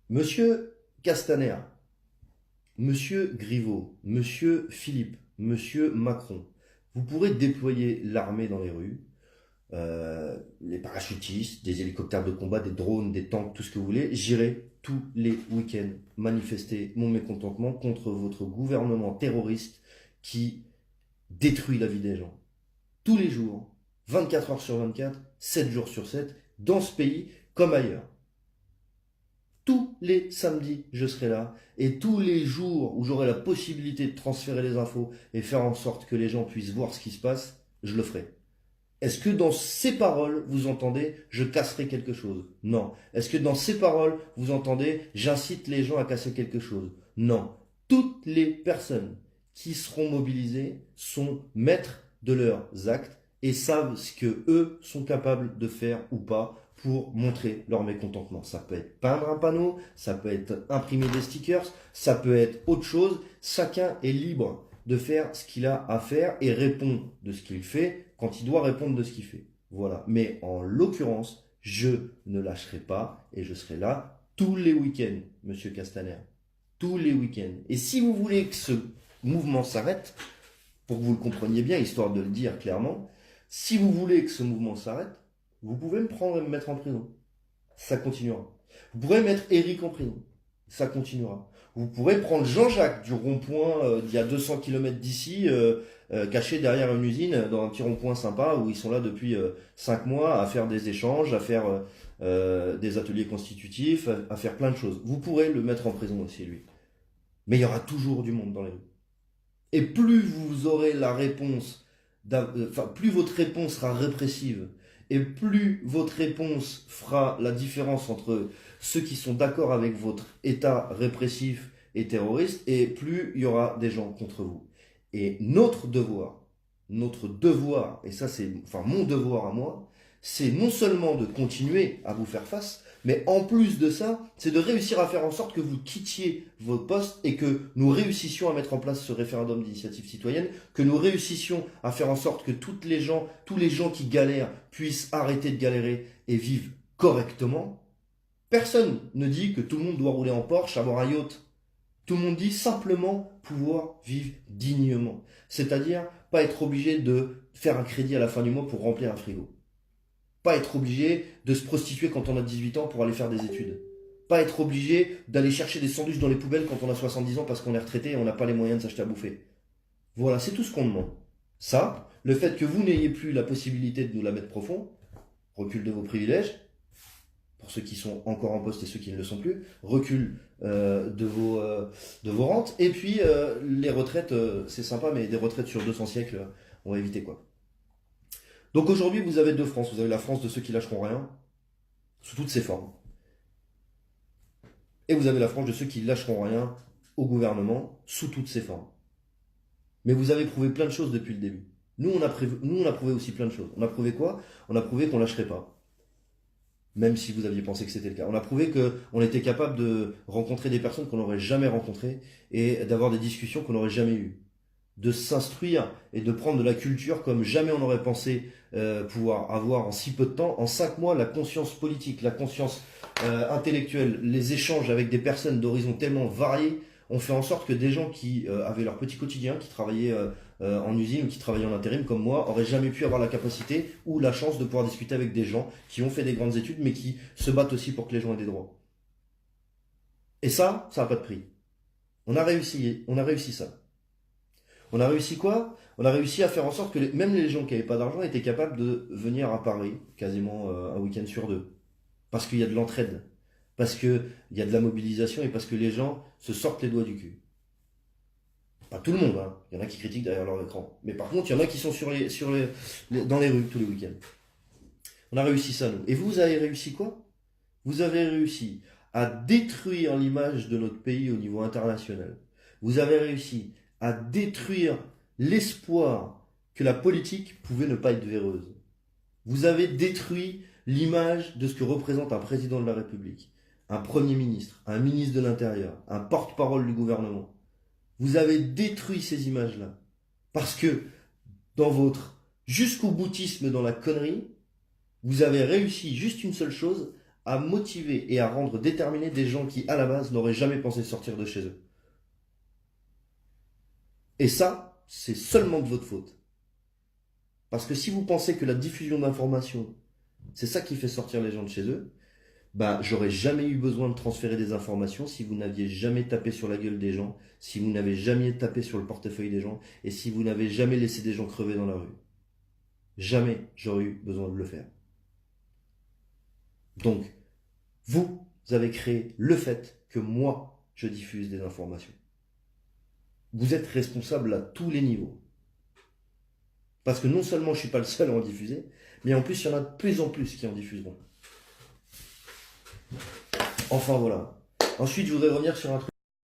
Monsieur Castaner, Monsieur Griveaux, Monsieur Philippe, Monsieur Macron, vous pourrez déployer l'armée dans les rues, les parachutistes, des hélicoptères de combat, des drones, des tanks, tout ce que vous voulez. J'irai tous les week-ends manifester mon mécontentement contre votre gouvernement terroriste qui détruit la vie des gens. Tous les jours, 24 heures sur 24, 7 jours sur 7, dans ce pays comme ailleurs. Tous les samedis, je serai là. Et tous les jours où j'aurai la possibilité de transférer les infos et faire en sorte que les gens puissent voir ce qui se passe, je le ferai. Est-ce que dans ces paroles, vous entendez, je casserai quelque chose? Non. Est-ce que dans ces paroles, vous entendez, j'incite les gens à casser quelque chose? Non. Toutes les personnes qui seront mobilisées sont maîtres de leurs actes et savent ce que eux sont capables de faire ou pas pour montrer leur mécontentement. Ça peut être peindre un panneau, ça peut être imprimer des stickers, ça peut être autre chose. Chacun est libre de faire ce qu'il a à faire et répond de ce qu'il fait quand il doit répondre de ce qu'il fait. Voilà. Mais en l'occurrence, je ne lâcherai pas et je serai là tous les week-ends, Monsieur Castaner. Tous les week-ends. Et si vous voulez que ce mouvement s'arrête, pour que vous le compreniez bien, histoire de le dire clairement, si vous voulez que ce mouvement s'arrête, vous pouvez me prendre et me mettre en prison. Ça continuera. Vous pourrez mettre Eric en prison. Ça continuera. Vous pourrez prendre Jean-Jacques du rond-point d'il y a 200 km d'ici, caché derrière une usine, dans un petit rond-point sympa, où ils sont là depuis 5 mois à faire des échanges, à faire des ateliers constitutifs, à faire plein de choses. Vous pourrez le mettre en prison aussi, lui. Mais il y aura toujours du monde dans les rues. Et plus vous aurez la réponse, enfin, plus votre réponse sera répressive, et plus votre réponse fera la différence entre ceux qui sont d'accord avec votre état répressif et terroriste, et plus il y aura des gens contre vous. Et notre devoir, et ça c'est enfin mon devoir à moi, c'est non seulement de continuer à vous faire face, mais en plus de ça, c'est de réussir à faire en sorte que vous quittiez vos postes et que nous réussissions à mettre en place ce référendum d'initiative citoyenne, que nous réussissions à faire en sorte que tous les gens qui galèrent puissent arrêter de galérer et vivre correctement. Personne ne dit que tout le monde doit rouler en Porsche, avoir un yacht. Tout le monde dit simplement pouvoir vivre dignement. C'est-à-dire pas être obligé de faire un crédit à la fin du mois pour remplir un frigo. Pas être obligé de se prostituer quand on a 18 ans pour aller faire des études. Pas être obligé d'aller chercher des sandwichs dans les poubelles quand on a 70 ans parce qu'on est retraité et on n'a pas les moyens de s'acheter à bouffer. Voilà, c'est tout ce qu'on demande. Ça, le fait que vous n'ayez plus la possibilité de nous la mettre profond, recul de vos privilèges, pour ceux qui sont encore en poste et ceux qui ne le sont plus, recul de vos rentes, et puis les retraites, c'est sympa, mais des retraites sur 200 siècles, on va éviter quoi. Donc aujourd'hui, vous avez deux France. Vous avez la France de ceux qui lâcheront rien, sous toutes ses formes. Et vous avez la France de ceux qui lâcheront rien au gouvernement, sous toutes ses formes. Mais vous avez prouvé plein de choses depuis le début. Nous, on a prouvé aussi plein de choses. On a prouvé quoi? On a prouvé qu'on lâcherait pas. Même si vous aviez pensé que c'était le cas. On a prouvé qu'on était capable de rencontrer des personnes qu'on n'aurait jamais rencontrées et d'avoir des discussions qu'on n'aurait jamais eues. De s'instruire et de prendre de la culture comme jamais on aurait pensé pouvoir avoir en si peu de temps. En 5 mois, la conscience politique, la conscience intellectuelle, les échanges avec des personnes d'horizons tellement variés ont fait en sorte que des gens qui avaient leur petit quotidien, qui travaillaient en usine ou qui travaillaient en intérim comme moi, auraient jamais pu avoir la capacité ou la chance de pouvoir discuter avec des gens qui ont fait des grandes études mais qui se battent aussi pour que les gens aient des droits. Et ça n'a pas de prix. On a réussi ça. On a réussi quoi? On a réussi à faire en sorte que même les gens qui n'avaient pas d'argent étaient capables de venir à Paris quasiment un week-end sur deux. Parce qu'il y a de l'entraide. Parce qu'il y a de la mobilisation et parce que les gens se sortent les doigts du cul. Pas tout le monde, hein. Il y en a qui critiquent derrière leur écran. Mais par contre, il y en a qui sont dans les rues tous les week-ends. On a réussi ça, nous. Et vous avez réussi quoi? Vous avez réussi à détruire l'image de notre pays au niveau international. Vous avez réussi à détruire l'espoir que la politique pouvait ne pas être véreuse. Vous avez détruit l'image de ce que représente un président de la République, un Premier ministre, un ministre de l'Intérieur, un porte-parole du gouvernement. Vous avez détruit ces images-là. Parce que dans votre jusqu'au boutisme dans la connerie, vous avez réussi juste une seule chose, à motiver et à rendre déterminés des gens qui, à la base, n'auraient jamais pensé sortir de chez eux. Et ça, c'est seulement de votre faute. Parce que si vous pensez que la diffusion d'informations, c'est ça qui fait sortir les gens de chez eux, bah, j'aurais jamais eu besoin de transférer des informations si vous n'aviez jamais tapé sur la gueule des gens, si vous n'avez jamais tapé sur le portefeuille des gens, et si vous n'avez jamais laissé des gens crever dans la rue. Jamais j'aurais eu besoin de le faire. Donc, vous avez créé le fait que moi, je diffuse des informations. Vous êtes responsable à tous les niveaux. Parce que non seulement je ne suis pas le seul à en diffuser, mais en plus il y en a de plus en plus qui en diffuseront. Enfin voilà. Ensuite, je voudrais revenir sur un truc.